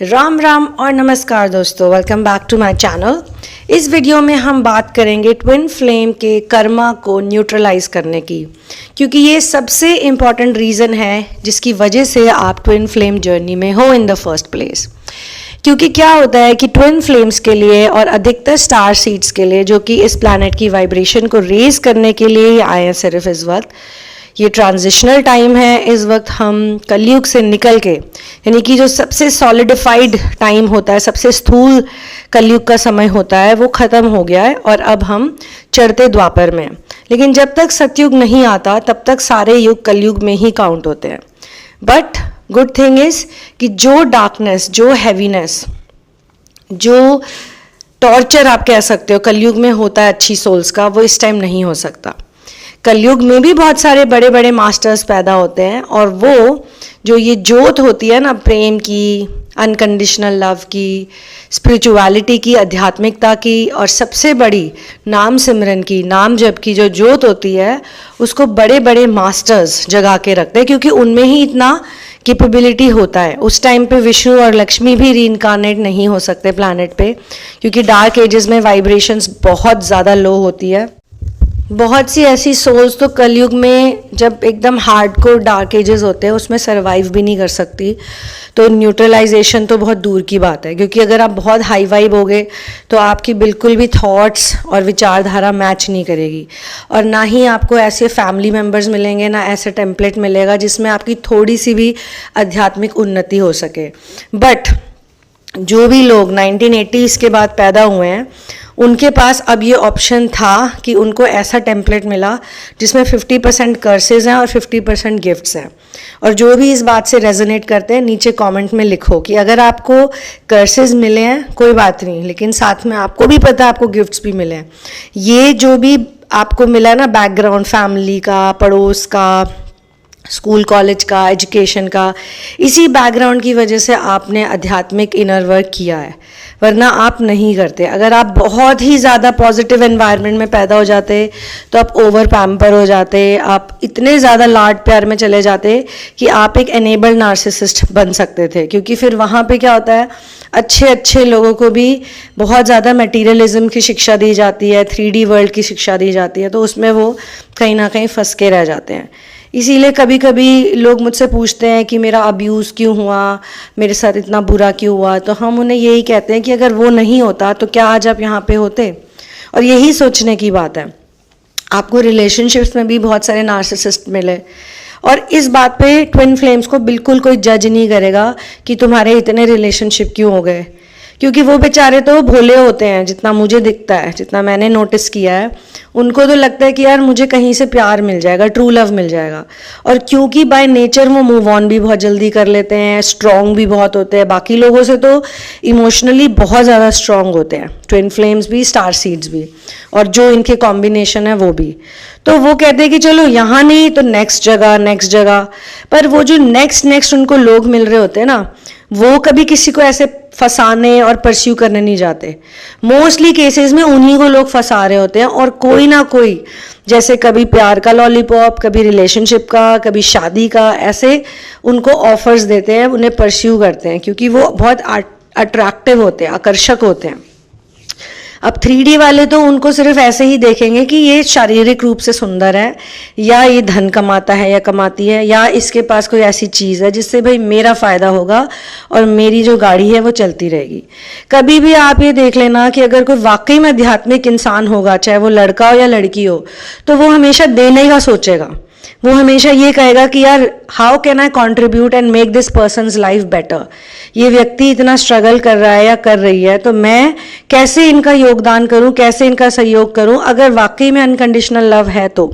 राम राम और नमस्कार दोस्तों, welcome back to my channel. इस वीडियो में हम बात करेंगे ट्विन फ्लेम के कर्मा को न्यूट्रलाइज करने की, क्योंकि ये सबसे इम्पॉर्टेंट रीज़न है जिसकी वजह से आप ट्विन फ्लेम जर्नी में हो इन द फर्स्ट प्लेस। क्योंकि क्या होता है कि ट्विन फ्लेम्स के लिए और अधिकतर स्टार सीड्स के लिए जो कि इस प्लैनेट की वाइब्रेशन को रेज करने के लिए ही आए हैं सिर्फ इस वक्त, ये ट्रांजिशनल टाइम है। इस वक्त हम कलयुग से निकल के, यानी कि जो सबसे सॉलिडिफाइड टाइम होता है, सबसे स्थूल कलयुग का समय होता है, वो ख़त्म हो गया है और अब हम चढ़ते द्वापर में। लेकिन जब तक सतयुग नहीं आता तब तक सारे युग कलयुग में ही काउंट होते हैं। बट गुड थिंग इज कि जो डार्कनेस, जो हैवीनेस, जो टॉर्चर आप कह सकते हो कलयुग में होता है अच्छी सोल्स का, वो इस टाइम नहीं हो सकता। कलयुग में भी बहुत सारे बड़े बड़े मास्टर्स पैदा होते हैं और वो जो ये जोत होती है ना, प्रेम की, अनकंडीशनल लव की, स्पिरिचुअलिटी की, आध्यात्मिकता की और सबसे बड़ी नाम सिमरन की, नाम जप की जो जोत होती है, उसको बड़े बड़े मास्टर्स जगा के रखते हैं, क्योंकि उनमें ही इतना कैपेबिलिटी होता है। उस टाइम पे विष्णु और लक्ष्मी भी रीइंकार्नेट नहीं हो सकते प्लैनेट पे, क्योंकि डार्क एजेस में वाइब्रेशंस बहुत ज़्यादा लो होती है। बहुत सी ऐसी सोल्स तो कलयुग में जब एकदम हार्डकोर डार्क एजेस होते हैं उसमें सरवाइव भी नहीं कर सकती, तो न्यूट्रलाइजेशन तो बहुत दूर की बात है। क्योंकि अगर आप बहुत हाई वाइब हो गए तो आपकी बिल्कुल भी थॉट्स और विचारधारा मैच नहीं करेगी, और ना ही आपको ऐसे फैमिली मेम्बर्स मिलेंगे, ना ऐसे टेम्पलेट मिलेगा जिसमें आपकी थोड़ी सी भी आध्यात्मिक उन्नति हो सके। बट जो भी लोग 1980s के बाद पैदा हुए हैं उनके पास अब ये ऑप्शन था कि उनको ऐसा टेम्पलेट मिला जिसमें 50% कर्सेज हैं और 50% गिफ्ट्स हैं। और जो भी इस बात से रेजोनेट करते हैं नीचे कमेंट में लिखो कि अगर आपको कर्सेज मिले हैं कोई बात नहीं, लेकिन साथ में आपको भी पता है आपको गिफ्ट्स भी मिले हैं। ये जो भी आपको मिला है ना, बैकग्राउंड, फैमिली का, पड़ोस का, स्कूल कॉलेज का, एजुकेशन का, इसी बैकग्राउंड की वजह से आपने आध्यात्मिक इनर वर्क किया है, वरना आप नहीं करते। अगर आप बहुत ही ज़्यादा पॉजिटिव एनवायरनमेंट में पैदा हो जाते तो आप ओवर पैम्पर हो जाते, आप इतने ज़्यादा लाड प्यार में चले जाते कि आप एक एनेबल्ड नार्सिसिस्ट बन सकते थे। क्योंकि फिर वहाँ पे क्या होता है, अच्छे अच्छे लोगों को भी बहुत ज़्यादा मटीरियलिज्म की शिक्षा दी जाती है, 3D वर्ल्ड की शिक्षा दी जाती है, तो उसमें वो कहीं ना कहीं फंस के रह जाते हैं। इसीलिए कभी कभी लोग मुझसे पूछते हैं कि मेरा अब्यूज़ क्यों हुआ, मेरे साथ इतना बुरा क्यों हुआ, तो हम उन्हें यही कहते हैं कि अगर वो नहीं होता तो क्या आज आप यहाँ पे होते। और यही सोचने की बात है। आपको रिलेशनशिप्स में भी बहुत सारे नार्सिसिस्ट मिले, और इस बात पे ट्विन फ्लेम्स को बिल्कुल कोई जज नहीं करेगा कि तुम्हारे इतने रिलेशनशिप क्यों हो गए, क्योंकि वो बेचारे तो भोले होते हैं। जितना मुझे दिखता है, जितना मैंने नोटिस किया है, उनको तो लगता है कि यार मुझे कहीं से प्यार मिल जाएगा, ट्रू लव मिल जाएगा। और क्योंकि बाय नेचर वो मूव ऑन भी बहुत जल्दी कर लेते हैं, स्ट्रॉन्ग भी बहुत होते हैं, बाकी लोगों से तो इमोशनली बहुत ज़्यादा स्ट्रॉन्ग होते हैं ट्विन फ्लेम्स भी, स्टार सीड्स भी, और जो इनके कॉम्बिनेशन है वो भी। तो वो कहते हैं कि चलो यहाँ नहीं तो नेक्स्ट जगह, नेक्स्ट जगह। पर वो जो नेक्स्ट उनको लोग मिल रहे होते हैं ना, वो कभी किसी को ऐसे फंसाने और परस्यू करने नहीं जाते। मोस्टली केसेस में उन्हीं को लोग फंसा रहे होते हैं, और कोई ना कोई, जैसे कभी प्यार का लॉलीपॉप, कभी रिलेशनशिप का, कभी शादी का, ऐसे उनको ऑफर्स देते हैं, उन्हें परस्यू करते हैं, क्योंकि वो बहुत अट्रैक्टिव होते हैं, आकर्षक होते हैं। अब 3D वाले तो उनको सिर्फ ऐसे ही देखेंगे कि ये शारीरिक रूप से सुंदर है, या ये धन कमाता है या कमाती है, या इसके पास कोई ऐसी चीज़ है जिससे भाई मेरा फ़ायदा होगा और मेरी जो गाड़ी है वो चलती रहेगी। कभी भी आप ये देख लेना कि अगर कोई वाकई में आध्यात्मिक इंसान होगा, चाहे वो लड़का हो या लड़की हो, तो वो हमेशा देने का सोचेगा। वो हमेशा ये कहेगा कि यार how can I contribute and make this persons life better. ये व्यक्ति इतना स्ट्रगल कर रहा है या कर रही है, तो मैं कैसे इनका योगदान करूं, कैसे इनका सहयोग करूं, अगर वाकई में अनकंडीशनल लव है तो।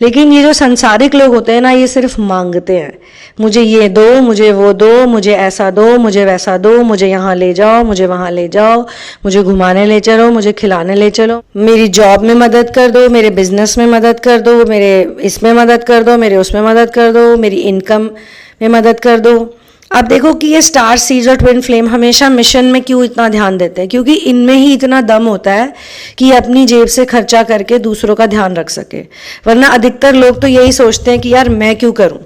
लेकिन ये जो संसारिक लोग होते हैं ना, ये सिर्फ मांगते हैं, मुझे ये दो, मुझे वो दो, मुझे ऐसा दो, मुझे वैसा दो, मुझे यहाँ ले जाओ, मुझे वहाँ ले जाओ, मुझे घुमाने ले चलो, मुझे खिलाने ले चलो, मेरी जॉब में मदद कर दो, मेरे बिजनेस में मदद कर दो, मेरे इसमें मदद कर दो, मेरे उसमें मदद कर दो, मेरी इनकम में मदद कर दो। अब देखो कि ये स्टार सीड्स और ट्विन फ्लेम हमेशा मिशन में क्यों इतना ध्यान देते हैं, क्योंकि इनमें ही इतना दम होता है कि अपनी जेब से खर्चा करके दूसरों का ध्यान रख सके। वरना अधिकतर लोग तो यही सोचते हैं कि यार मैं क्यों करूं।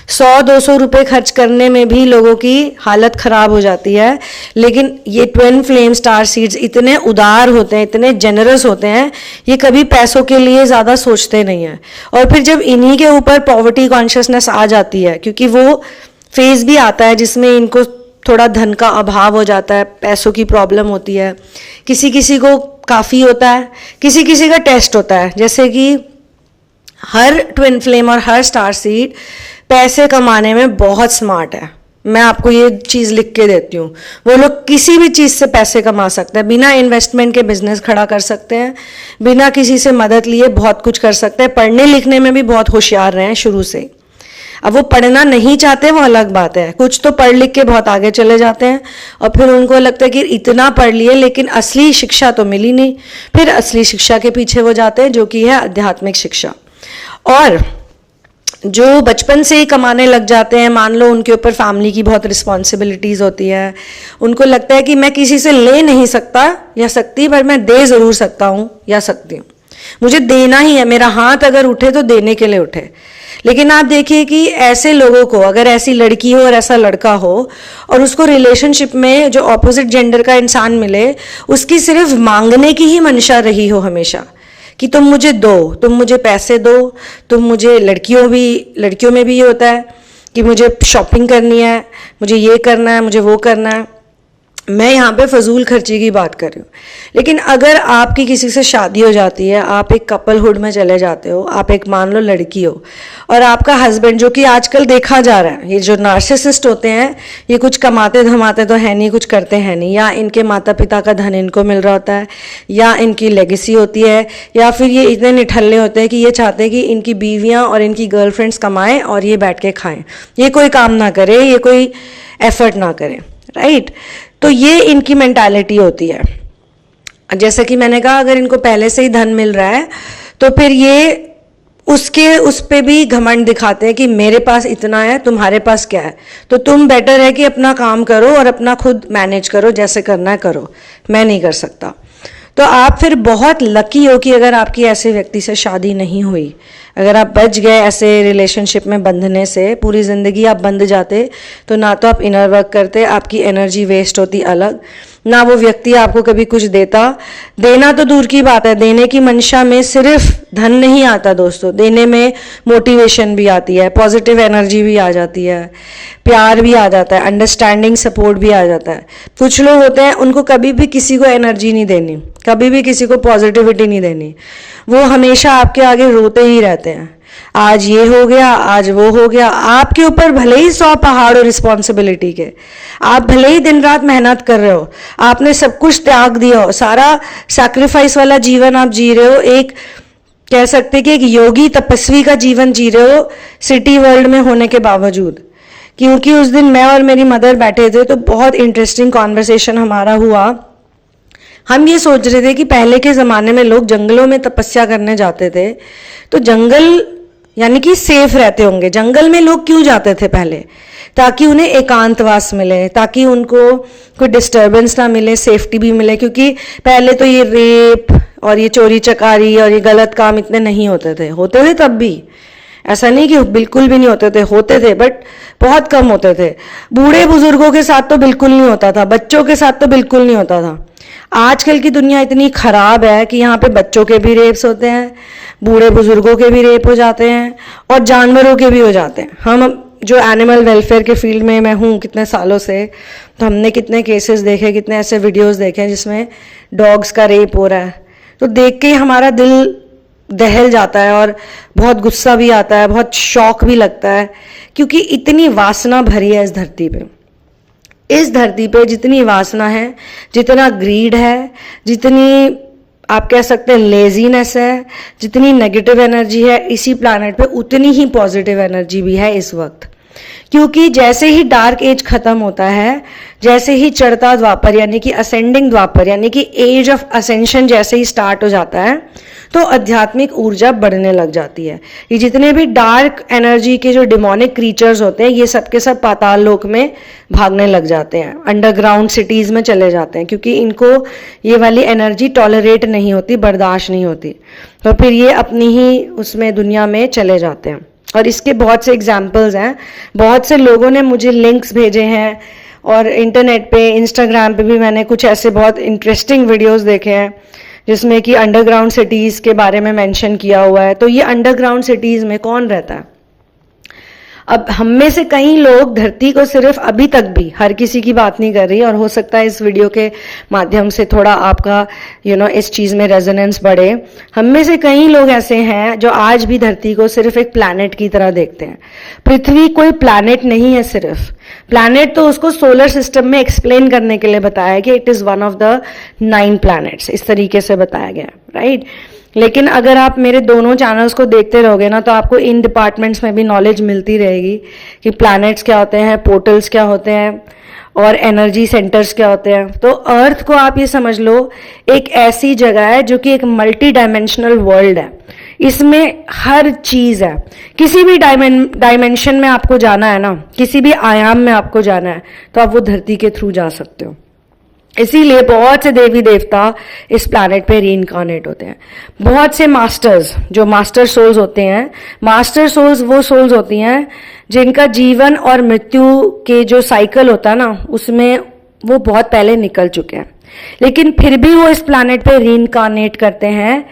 100-200 रुपए खर्च करने में भी लोगों की हालत खराब हो जाती है। लेकिन ये ट्विन फ्लेम स्टार सीड्स इतने उदार होते हैं, इतने जेनरस होते हैं, ये कभी पैसों के लिए ज़्यादा सोचते नहीं हैं। और फिर जब इन्हीं के ऊपर पॉवर्टी कॉन्शियसनेस आ जाती है, क्योंकि वो फेज भी आता है जिसमें इनको थोड़ा धन का अभाव हो जाता है, पैसों की प्रॉब्लम होती है, किसी किसी को काफ़ी होता है, किसी किसी का टेस्ट होता है। जैसे कि हर ट्विन फ्लेम और हर स्टार सीड पैसे कमाने में बहुत स्मार्ट है। मैं आपको ये चीज़ लिख के देती हूँ। वो लोग किसी भी चीज़ से पैसे कमा सकते हैं, बिना इन्वेस्टमेंट के बिजनेस खड़ा कर सकते हैं, बिना किसी से मदद लिए बहुत कुछ कर सकते हैं। पढ़ने लिखने में भी बहुत होशियार रहे हैं शुरू से। अब वो पढ़ना नहीं चाहते वो अलग बात है, कुछ तो पढ़ लिख के बहुत आगे चले जाते हैं और फिर उनको लगता है कि इतना पढ़ लिए लेकिन असली शिक्षा तो मिली नहीं। फिर असली शिक्षा के पीछे वो जाते हैं जो कि है आध्यात्मिक शिक्षा। और जो बचपन से ही कमाने लग जाते हैं, मान लो उनके ऊपर फैमिली की बहुत रिस्पॉन्सिबिलिटीज होती है, उनको लगता है कि मैं किसी से ले नहीं सकता या सकती, पर मैं दे जरूर सकता हूँ या सकती हूँ, मुझे देना ही है, मेरा हाथ अगर उठे तो देने के लिए उठे। लेकिन आप देखिए कि ऐसे लोगों को, अगर ऐसी लड़की हो और ऐसा लड़का हो और उसको रिलेशनशिप में जो ऑपोजिट जेंडर का इंसान मिले, उसकी सिर्फ मांगने की ही मंशा रही हो हमेशा कि तुम मुझे दो, तुम मुझे पैसे दो, तुम मुझे, लड़कियों में भी ये होता है कि मुझे शॉपिंग करनी है, मुझे ये करना है, मुझे वो करना है। मैं यहाँ पे फजूल खर्ची की बात कर रही हूँ। लेकिन अगर आपकी किसी से शादी हो जाती है, आप एक कपलहुड में चले जाते हो, आप एक मान लो लड़की हो और आपका हस्बैंड, जो कि आजकल देखा जा रहा है, ये जो नार्सिसिस्ट होते हैं ये कुछ कमाते धमाते तो है नहीं, कुछ करते हैं नहीं, या इनके माता पिता का धन इनको मिल रहा होता है, या इनकी लेगेसी होती है, या फिर ये इतने निठल्ले होते हैं कि ये चाहते हैं कि इनकी बीवियाँ और इनकी गर्लफ्रेंड्स कमाएं और ये बैठ के खाएं, ये कोई काम ना करे, ये कोई एफर्ट ना करे, राइट। तो ये इनकी मेंटालिटी होती है। जैसे कि मैंने कहा, अगर इनको पहले से ही धन मिल रहा है तो फिर ये उस पे भी घमंड दिखाते हैं कि मेरे पास इतना है, तुम्हारे पास क्या है, तो तुम बेटर है कि अपना काम करो और अपना खुद मैनेज करो, जैसे करना है करो, मैं नहीं कर सकता। तो आप फिर बहुत लकी हो कि अगर आपकी ऐसे व्यक्ति से शादी नहीं हुई, अगर आप बच गए ऐसे रिलेशनशिप में बंधने से। पूरी ज़िंदगी आप बंध जाते तो ना तो आप इनर वर्क करते, आपकी एनर्जी वेस्ट होती अलग, ना वो व्यक्ति आपको कभी कुछ देना तो दूर की बात है, देने की मंशा में सिर्फ धन नहीं आता दोस्तों, देने में मोटिवेशन भी आती है, पॉजिटिव एनर्जी भी आ जाती है, प्यार भी आ जाता है, अंडरस्टैंडिंग सपोर्ट भी आ जाता है। कुछ लोग होते हैं उनको कभी भी किसी को एनर्जी नहीं देनी, कभी भी किसी को पॉजिटिविटी नहीं देनी, वो हमेशा आपके आगे रोते ही रहते हैं, आज ये हो गया, आज वो हो गया। आपके ऊपर भले ही 100 पहाड़ और रिस्पॉन्सिबिलिटी के, आप भले ही दिन रात मेहनत कर रहे हो, आपने सब कुछ त्याग दिया हो, सारा सैक्रिफाइस वाला जीवन आप जी रहे हो, एक कह सकते कि एक योगी तपस्वी का जीवन जी रहे हो सिटी वर्ल्ड में होने के बावजूद। क्योंकि उस दिन मैं और मेरी मदर बैठे थे तो बहुत इंटरेस्टिंग कॉन्वर्सेशन हमारा हुआ। हम ये सोच रहे थे कि पहले के ज़माने में लोग जंगलों में तपस्या करने जाते थे, तो जंगल यानी कि सेफ रहते होंगे। जंगल में लोग क्यों जाते थे पहले? ताकि उन्हें एकांतवास मिले, ताकि उनको कोई डिस्टर्बेंस ना मिले, सेफ्टी भी मिले। क्योंकि पहले तो ये रेप और ये चोरी चकारी और ये गलत काम इतने नहीं होते थे तब भी, ऐसा नहीं कि बिल्कुल भी नहीं होते थे बट बहुत कम होते थे। बूढ़े बुजुर्गों के साथ तो बिल्कुल नहीं होता था, बच्चों के साथ तो बिल्कुल नहीं होता था। आजकल की दुनिया इतनी खराब है कि यहाँ पे बच्चों के भी रेप्स होते हैं, बूढ़े बुजुर्गों के भी रेप हो जाते हैं और जानवरों के भी हो जाते हैं। हम जो एनिमल वेलफेयर के फील्ड में मैं हूँ कितने सालों से, तो हमने कितने केसेस देखे, कितने ऐसे वीडियोस देखे जिसमें डॉग्स का रेप हो रहा है, तो देख के हमारा दिल दहल जाता है और बहुत गुस्सा भी आता है, बहुत शौक भी लगता है। क्योंकि इतनी वासना भरी है इस धरती पे। इस धरती पे जितनी वासना है, जितना ग्रीड है, जितनी आप कह सकते हैं लेजीनेस है, जितनी नेगेटिव एनर्जी है इसी प्लैनेट पे, उतनी ही पॉजिटिव एनर्जी भी है इस वक्त। क्योंकि जैसे ही डार्क एज खत्म होता है, जैसे ही चढ़ता द्वापर यानी कि असेंडिंग द्वापर यानी कि एज ऑफ असेंशन जैसे ही स्टार्ट हो जाता है, तो आध्यात्मिक ऊर्जा बढ़ने लग जाती है। ये जितने भी डार्क एनर्जी के जो डिमोनिक क्रीचर्स होते हैं, ये सब के सब पाताल लोक में भागने लग जाते हैं, अंडरग्राउंड सिटीज में चले जाते हैं, क्योंकि इनको ये वाली एनर्जी टॉलरेट नहीं होती, बर्दाश्त नहीं होती, तो फिर ये अपनी ही उसमें दुनिया में चले जाते हैं। और इसके बहुत से एग्जाम्पल्स हैं। बहुत से लोगों ने मुझे लिंक्स भेजे हैं और इंटरनेट पे, इंस्टाग्राम पे भी मैंने कुछ ऐसे बहुत इंटरेस्टिंग वीडियोस देखे हैं जिसमें कि अंडरग्राउंड सिटीज़ के बारे में मेंशन किया हुआ है। तो ये अंडरग्राउंड सिटीज़ में कौन रहता है? अब हम में से कई लोग धरती को सिर्फ, अभी तक भी, हर किसी की बात नहीं कर रही, और हो सकता है इस वीडियो के माध्यम से थोड़ा आपका इस चीज़ में रेजोनेंस बढ़े। हम में से कई लोग ऐसे हैं जो आज भी धरती को सिर्फ एक प्लैनेट की तरह देखते हैं। पृथ्वी कोई प्लैनेट नहीं है सिर्फ। प्लैनेट तो उसको सोलर सिस्टम में एक्सप्लेन करने के लिए बताया कि it is one of the 9 planets, इस तरीके से बताया गया, राइट। लेकिन अगर आप मेरे दोनों चैनल्स को देखते रहोगे ना, तो आपको इन डिपार्टमेंट्स में भी नॉलेज मिलती रहेगी कि प्लैनेट्स क्या होते हैं, पोर्टल्स क्या होते हैं, और एनर्जी सेंटर्स क्या होते हैं। तो अर्थ को आप ये समझ लो एक ऐसी जगह है जो कि एक मल्टी डायमेंशनल वर्ल्ड है। इसमें हर चीज़ है। किसी भी डायमेंशन में आपको जाना है ना, किसी भी आयाम में आपको जाना है, तो आप वो धरती के थ्रू जा सकते हो। इसीलिए बहुत से देवी देवता इस प्लैनेट पे रीइंकार्नेट होते हैं। बहुत से मास्टर्स, जो मास्टर सोल्स होते हैं, मास्टर सोल्स वो सोल्स होती हैं जिनका जीवन और मृत्यु के जो साइकिल होता है ना, उसमें वो बहुत पहले निकल चुके हैं, लेकिन फिर भी वो इस प्लैनेट पे रीइंकार्नेट करते हैं।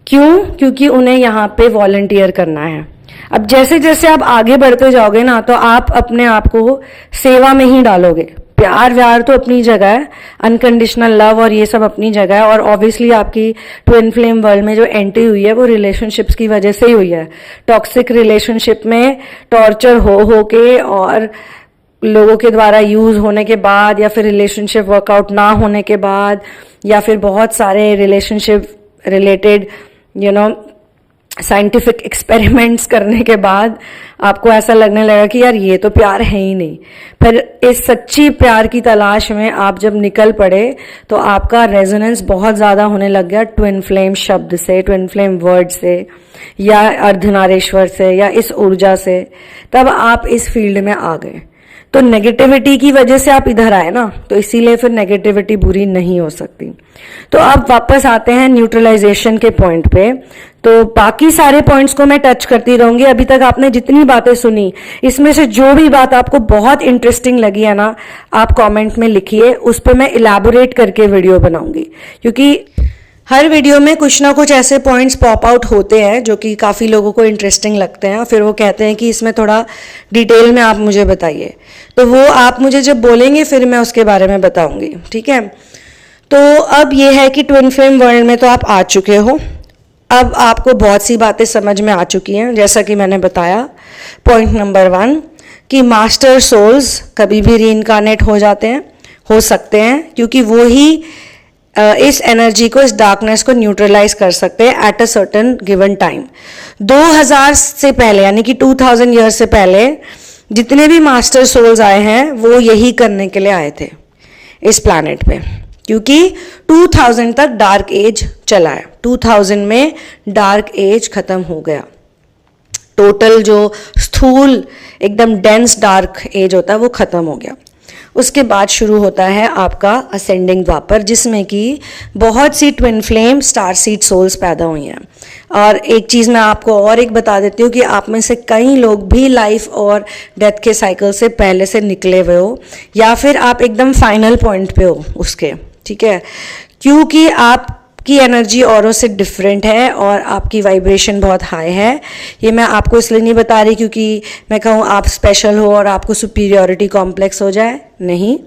क्यों? क्योंकि उन्हें यहाँ पे वॉलंटियर करना है। अब जैसे जैसे आप आगे बढ़ते जाओगे ना, तो आप अपने आप को सेवा में ही डालोगे। प्यार व्यार तो अपनी जगह है, अनकंडीशनल लव और ये सब अपनी जगह है, और ऑब्वियसली आपकी ट्विन फ्लेम वर्ल्ड में जो एंट्री हुई है वो रिलेशनशिप्स की वजह से ही हुई है। टॉक्सिक रिलेशनशिप में टॉर्चर हो के और लोगों के द्वारा यूज होने के बाद, या फिर रिलेशनशिप वर्कआउट ना होने के बाद, या फिर बहुत सारे रिलेशनशिप रिलेटेड साइंटिफिक एक्सपेरिमेंट्स करने के बाद आपको ऐसा लगने लगा कि यार ये तो प्यार है ही नहीं। फिर इस सच्ची प्यार की तलाश में आप जब निकल पड़े तो आपका रेजोनेंस बहुत ज़्यादा होने लग गया ट्विन फ्लेम शब्द से, ट्विन फ्लेम वर्ड से, या अर्धनारीश्वर से, या इस ऊर्जा से। तब आप इस फील्ड में आ गए। तो नेगेटिविटी की वजह से आप इधर आए ना, तो इसीलिए फिर नेगेटिविटी बुरी नहीं हो सकती। तो अब वापस आते हैं न्यूट्रलाइजेशन के पॉइंट पे। तो बाकी सारे पॉइंट्स को मैं टच करती रहूंगी। अभी तक आपने जितनी बातें सुनी, इसमें से जो भी बात आपको बहुत इंटरेस्टिंग लगी है ना, आप कमेंट में लिखिए, उस पर मैं इलैबोरेट करके वीडियो बनाऊंगी। क्योंकि हर वीडियो में कुछ ना कुछ ऐसे पॉइंट्स पॉप आउट होते हैं जो कि काफ़ी लोगों को इंटरेस्टिंग लगते हैं, फिर वो कहते हैं कि इसमें थोड़ा डिटेल में आप मुझे बताइए। तो वो आप मुझे जब बोलेंगे फिर मैं उसके बारे में बताऊंगी, ठीक है। तो अब ये है कि ट्विन फ्लेम वर्ल्ड में तो आप आ चुके हो। अब आपको बहुत सी बातें समझ में आ चुकी हैं, जैसा कि मैंने बताया। पॉइंट नंबर 1 कि मास्टर सोल्स कभी भी रीइंकार्नेट हो सकते हैं, क्योंकि वो ही इस एनर्जी को, इस डार्कनेस को न्यूट्रलाइज कर सकते हैं at a certain given time. 2000 से पहले, यानी कि 2000 ईयर से पहले जितने भी मास्टर सोल्स आए हैं वो यही करने के लिए आए थे इस प्लैनेट पे, क्योंकि 2000 तक डार्क एज चला है। 2000 में डार्क एज खत्म हो गया। टोटल जो स्थूल एकदम डेंस डार्क एज होता है वो खत्म हो गया। उसके बाद शुरू होता है आपका असेंडिंग द्वापर, जिसमें कि बहुत सी twin flame star seed souls पैदा हुई हैं। और एक चीज़ मैं आपको और एक बता देती हूँ कि आप में से कई लोग भी लाइफ और डेथ के साइकिल से पहले से निकले हुए हो, या फिर आप एकदम फाइनल पॉइंट पे हो उसके, ठीक है। क्योंकि आपकी एनर्जी औरों से डिफरेंट है और आपकी वाइब्रेशन बहुत हाई है। ये मैं आपको इसलिए नहीं बता रही क्योंकि मैं कहूँ आप स्पेशल हो और आपको सुपीरियॉरिटी कॉम्प्लेक्स हो जाए, नहीं।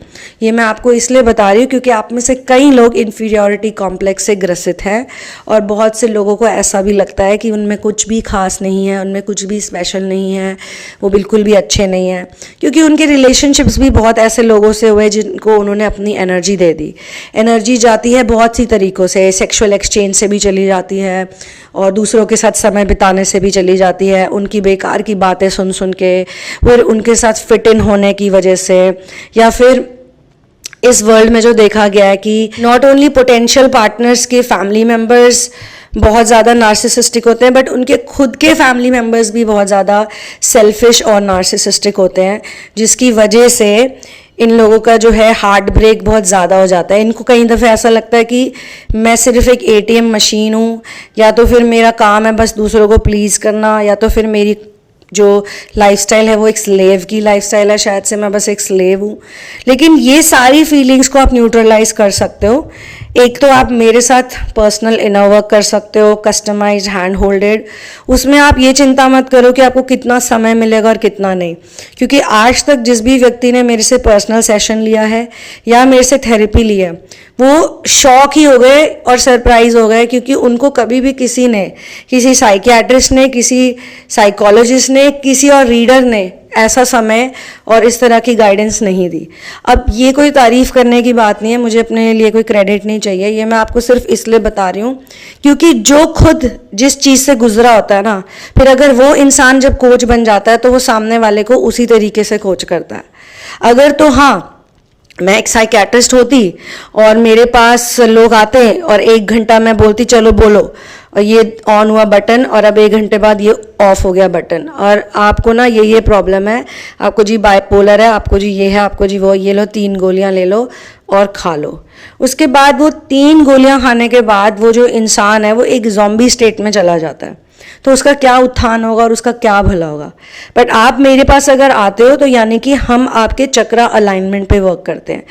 ये मैं आपको इसलिए बता रही हूँ क्योंकि आप में से कई लोग इन्फीरियॉरिटी कॉम्प्लेक्स से ग्रसित हैं, और बहुत से लोगों को ऐसा भी लगता है कि उनमें कुछ भी खास नहीं है, उनमें कुछ भी स्पेशल नहीं है, वो बिल्कुल भी अच्छे नहीं हैं, क्योंकि उनके रिलेशनशिप्स भी बहुत ऐसे लोगों से हुए जिनको उन्होंने अपनी एनर्जी दे दी। एनर्जी जाती है बहुत सी तरीक़ों से, सेक्शुअल एक्सचेंज से भी चली जाती है, और दूसरों के साथ समय बिताने से भी चली जाती है, उनकी बेकार की बातें सुन सुन के, फिर उनके साथ फिट इन होने की वजह से, या फिर इस वर्ल्ड में जो देखा गया है कि नॉट ओनली पोटेंशियल पार्टनर्स के फैमिली मेम्बर्स बहुत ज़्यादा नार्सिसिस्टिक होते हैं, बट उनके खुद के फैमिली मेम्बर्स भी बहुत ज़्यादा सेल्फिश और नार्सिसिस्टिक होते हैं, जिसकी वजह से इन लोगों का जो है हार्ट ब्रेक बहुत ज़्यादा हो जाता है। इनको कई दफ़े ऐसा लगता है कि मैं सिर्फ एक ATM मशीन हूँ, या तो फिर मेरा काम है बस दूसरों को प्लीज़ करना, या तो फिर मेरी जो लाइफस्टाइल है वो एक स्लेव की लाइफस्टाइल है, शायद से मैं बस एक स्लेव हूँ। लेकिन ये सारी फीलिंग्स को आप न्यूट्रलाइज कर सकते हो। एक तो आप मेरे साथ पर्सनल इनर वर्क कर सकते हो, कस्टमाइज्ड, हैंड होल्डेड। उसमें आप ये चिंता मत करो कि आपको कितना समय मिलेगा और कितना नहीं, क्योंकि आज तक जिस भी व्यक्ति ने मेरे से पर्सनल सेशन लिया है या मेरे से थेरेपी ली है, वो शॉक ही हो गए और सरप्राइज हो गए, क्योंकि उनको कभी भी किसी ने, किसी साइकियाट्रिस्ट ने, किसी साइकोलॉजिस्ट ने, किसी और रीडर ने ऐसा समय और इस तरह की गाइडेंस नहीं दी। अब ये कोई तारीफ करने की बात नहीं है, मुझे अपने लिए कोई क्रेडिट नहीं चाहिए, ये मैं आपको सिर्फ इसलिए बता रही हूँ क्योंकि जो खुद जिस चीज़ से गुजरा होता है ना, फिर अगर वो इंसान जब कोच बन जाता है तो वो सामने वाले को उसी तरीके से कोच करता है। अगर तो हाँ, मैं एक साइकियाट्रिस्ट होती और मेरे पास लोग आते और 1 घंटा मैं बोलती चलो बोलो, और ये ऑन हुआ बटन और अब 1 घंटे बाद ये ऑफ हो गया बटन, और आपको ना ये प्रॉब्लम है, आपको जी बाइपोलर है, आपको जी ये है, आपको जी वो, ये लो 3 गोलियां ले लो और खा लो। उसके बाद वो 3 गोलियां खाने के बाद वो जो इंसान है वो एक ज़ॉम्बी स्टेट में चला जाता है। तो उसका क्या उत्थान होगा और उसका क्या भला होगा। बट आप मेरे पास अगर आते हो तो यानी कि हम आपके चक्रा अलाइनमेंट पे वर्क करते हैं।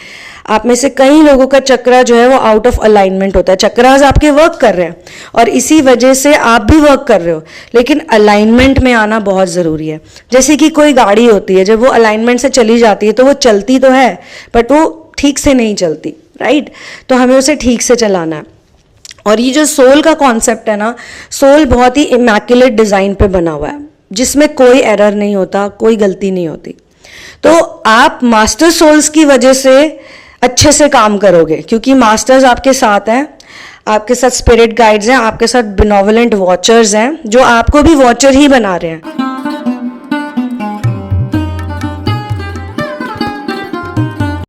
आप में से कई लोगों का चक्रा जो है वो आउट ऑफ अलाइनमेंट होता है, चक्रास आपके वर्क कर रहे हैं और इसी वजह से आप भी वर्क कर रहे हो, लेकिन अलाइनमेंट में आना बहुत ज़रूरी है। जैसे कि कोई गाड़ी होती है, जब वो अलाइनमेंट से चली जाती है तो वो चलती तो है बट वो ठीक से नहीं चलती, राइट। तो हमें उसे ठीक से चलाना है। और ये जो सोल का कॉन्सेप्ट है ना, सोल बहुत ही इमैक्युलेट डिज़ाइन पे बना हुआ है, जिसमें कोई एरर नहीं होता, कोई गलती नहीं होती। तो आप मास्टर सोल्स की वजह से अच्छे से काम करोगे, क्योंकि मास्टर्स आपके साथ हैं, आपके साथ स्पिरिट गाइड्स हैं, आपके साथ बिनोवलेंट वॉचर्स हैं जो आपको भी वॉचर ही बना रहे हैं।